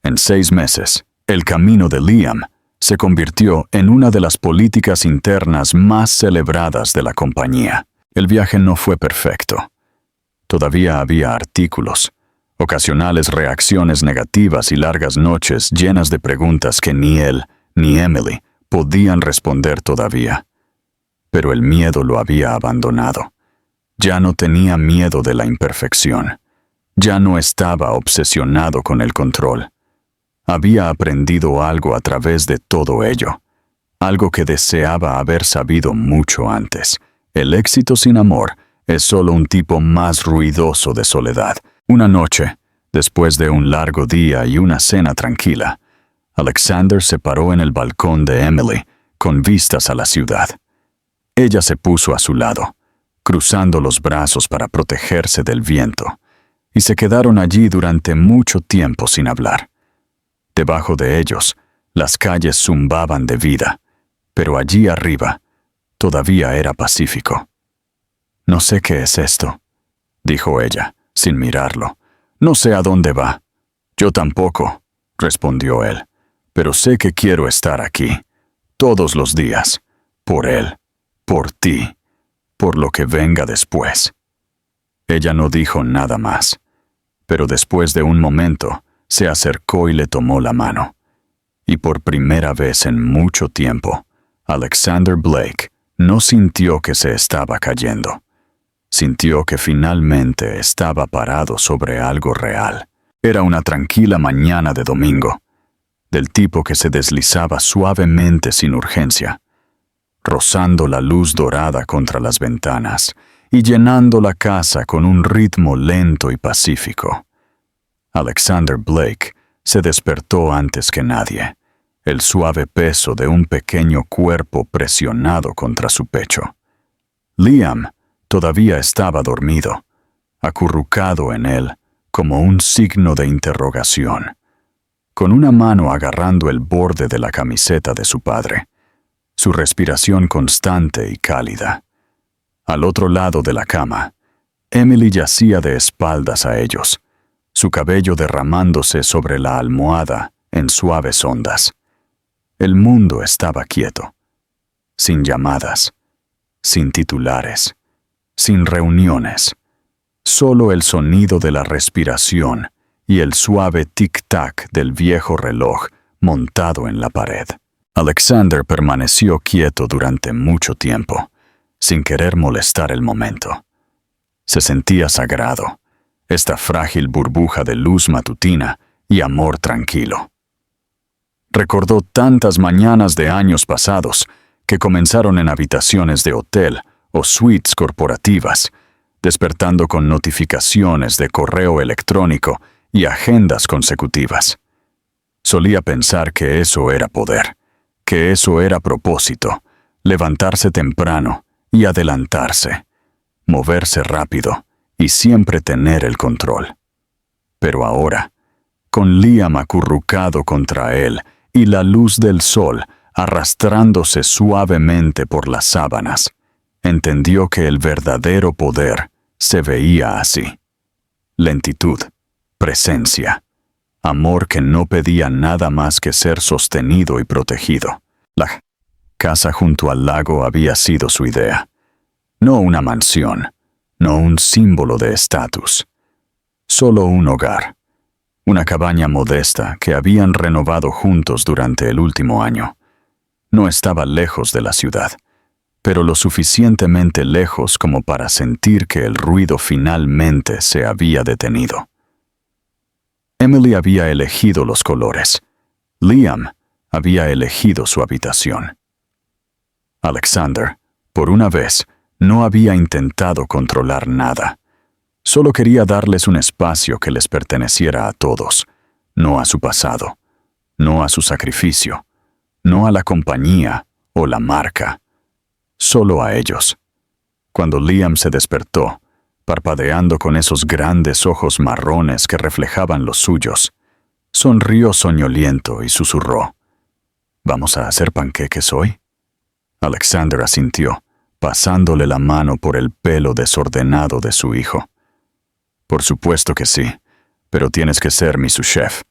En 6 meses, el camino de Liam se convirtió en una de las políticas internas más celebradas de la compañía. El viaje no fue perfecto. Todavía había artículos, ocasionales reacciones negativas y largas noches llenas de preguntas que ni él ni Emily podían responder todavía. Pero el miedo lo había abandonado. Ya no tenía miedo de la imperfección. Ya no estaba obsesionado con el control. Había aprendido algo a través de todo ello, algo que deseaba haber sabido mucho antes. El éxito sin amor es solo un tipo más ruidoso de soledad. Una noche, después de un largo día y una cena tranquila, Alexander se paró en el balcón de Emily, con vistas a la ciudad. Ella se puso a su lado, cruzando los brazos para protegerse del viento, y se quedaron allí durante mucho tiempo sin hablar. Debajo de ellos, las calles zumbaban de vida, pero allí arriba, todavía era pacífico. «No sé qué es esto», dijo ella, sin mirarlo. «No sé a dónde va». «Yo tampoco», respondió él, «pero sé que quiero estar aquí, todos los días, por él, por ti, por lo que venga después». Ella no dijo nada más, pero después de un momento se acercó y le tomó la mano. Y por primera vez en mucho tiempo, Alexander Blake no sintió que se estaba cayendo. Sintió que finalmente estaba parado sobre algo real. Era una tranquila mañana de domingo, del tipo que se deslizaba suavemente sin urgencia, rozando la luz dorada contra las ventanas y llenando la casa con un ritmo lento y pacífico. Alexander Blake se despertó antes que nadie, el suave peso de un pequeño cuerpo presionado contra su pecho. Liam todavía estaba dormido, acurrucado en él como un signo de interrogación, con una mano agarrando el borde de la camiseta de su padre, su respiración constante y cálida. Al otro lado de la cama, Emily yacía de espaldas a ellos, su cabello derramándose sobre la almohada en suaves ondas. El mundo estaba quieto, sin llamadas, sin titulares, sin reuniones, solo el sonido de la respiración y el suave tic-tac del viejo reloj montado en la pared. Alexander permaneció quieto durante mucho tiempo, sin querer molestar el momento. Se sentía sagrado, esta frágil burbuja de luz matutina y amor tranquilo. Recordó tantas mañanas de años pasados que comenzaron en habitaciones de hotel o suites corporativas, despertando con notificaciones de correo electrónico y agendas consecutivas. Solía pensar que eso era poder, que eso era propósito, levantarse temprano y adelantarse, moverse rápido y siempre tener el control. Pero ahora, con Liam acurrucado contra él y la luz del sol arrastrándose suavemente por las sábanas, entendió que el verdadero poder se veía así. Lentitud, presencia, amor que no pedía nada más que ser sostenido y protegido. La casa junto al lago había sido su idea. No una mansión, no un símbolo de estatus. Solo un hogar. Una cabaña modesta que habían renovado juntos durante el último año. No estaba lejos de la ciudad, pero lo suficientemente lejos como para sentir que el ruido finalmente se había detenido. Emily había elegido los colores. Liam había elegido su habitación. Alexander, por una vez, no había intentado controlar nada. Solo quería darles un espacio que les perteneciera a todos, no a su pasado, no a su sacrificio, no a la compañía o la marca, solo a ellos. Cuando Liam se despertó, parpadeando con esos grandes ojos marrones que reflejaban los suyos, sonrió soñoliento y susurró: ¿Vamos a hacer panqueques hoy? Alexander asintió, pasándole la mano por el pelo desordenado de su hijo. Por supuesto que sí, pero tienes que ser mi sous-chef.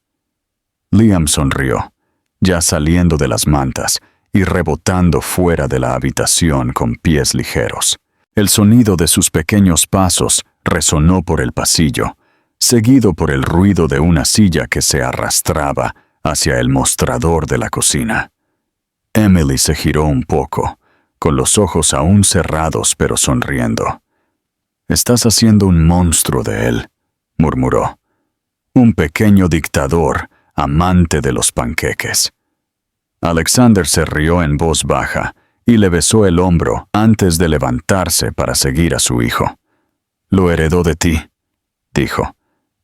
Liam sonrió, ya saliendo de las mantas y rebotando fuera de la habitación con pies ligeros. El sonido de sus pequeños pasos resonó por el pasillo, seguido por el ruido de una silla que se arrastraba hacia el mostrador de la cocina. Emily se giró un poco, con los ojos aún cerrados pero sonriendo. «Estás haciendo un monstruo de él», murmuró. «Un pequeño dictador, amante de los panqueques». Alexander se rió en voz baja y le besó el hombro antes de levantarse para seguir a su hijo. «Lo heredó de ti», dijo,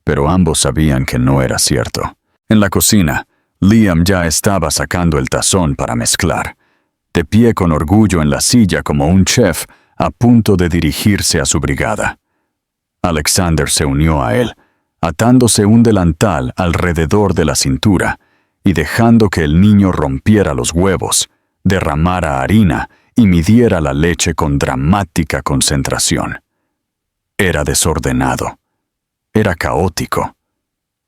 pero ambos sabían que no era cierto. En la cocina, Liam ya estaba sacando el tazón para mezclar, de pie con orgullo en la silla como un chef a punto de dirigirse a su brigada. Alexander se unió a él, atándose un delantal alrededor de la cintura y dejando que el niño rompiera los huevos, derramara harina y midiera la leche con dramática concentración. Era desordenado. Era caótico.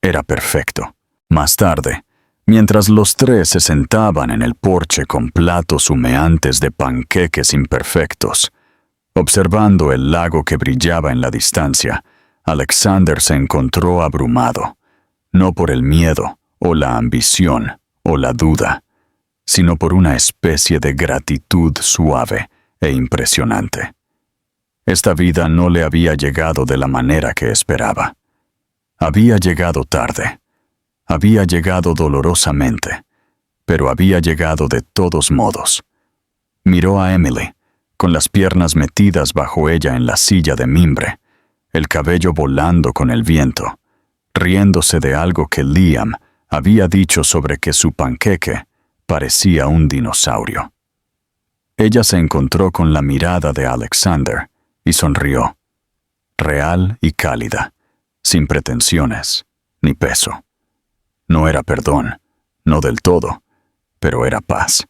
Era perfecto. Más tarde, mientras los tres se sentaban en el porche con platos humeantes de panqueques imperfectos, observando el lago que brillaba en la distancia, Alexander se encontró abrumado, no por el miedo, o la ambición, o la duda, sino por una especie de gratitud suave e impresionante. Esta vida no le había llegado de la manera que esperaba. Había llegado tarde. Había llegado dolorosamente, pero había llegado de todos modos. Miró a Emily, con las piernas metidas bajo ella en la silla de mimbre, el cabello volando con el viento, riéndose de algo que Liam había dicho sobre que su panqueque parecía un dinosaurio. Ella se encontró con la mirada de Alexander y sonrió, real y cálida, sin pretensiones ni peso. No era perdón, no del todo, pero era paz.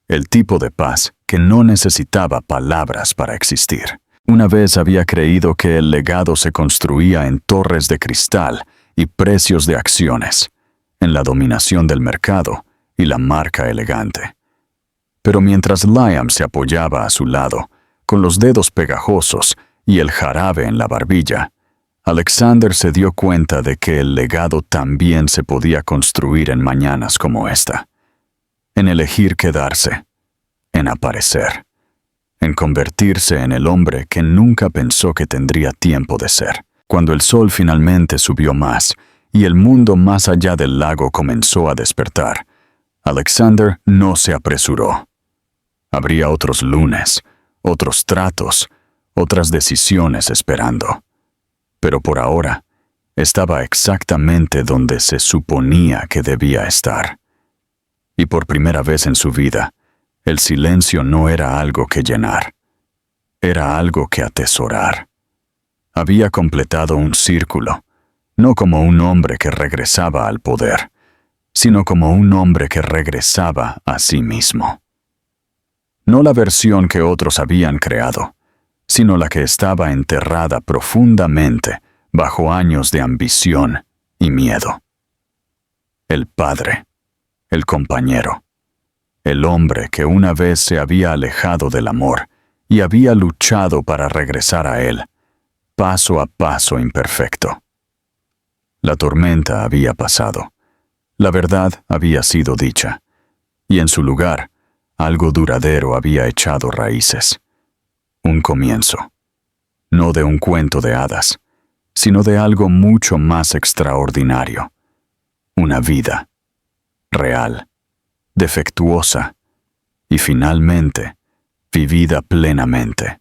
El tipo de paz que no necesitaba palabras para existir. Una vez había creído que el legado se construía en torres de cristal y precios de acciones, en la dominación del mercado y la marca elegante. Pero mientras Liam se apoyaba a su lado, con los dedos pegajosos y el jarabe en la barbilla, Alexander se dio cuenta de que el legado también se podía construir en mañanas como esta, en elegir quedarse, en aparecer, en convertirse en el hombre que nunca pensó que tendría tiempo de ser. Cuando el sol finalmente subió más y el mundo más allá del lago comenzó a despertar, Alexander no se apresuró. Habría otros lunes, otros tratos, otras decisiones esperando. Pero por ahora, estaba exactamente donde se suponía que debía estar. Y por primera vez en su vida, el silencio no era algo que llenar. Era algo que atesorar. Había completado un círculo, no como un hombre que regresaba al poder, sino como un hombre que regresaba a sí mismo. No la versión que otros habían creado, sino la que estaba enterrada profundamente bajo años de ambición y miedo. El padre, el compañero, el hombre que una vez se había alejado del amor y había luchado para regresar a él, paso a paso imperfecto. La tormenta había pasado, la verdad había sido dicha, y en su lugar, algo duradero había echado raíces. Un comienzo, no de un cuento de hadas, sino de algo mucho más extraordinario. Una vida, real, defectuosa, y finalmente, vivida plenamente.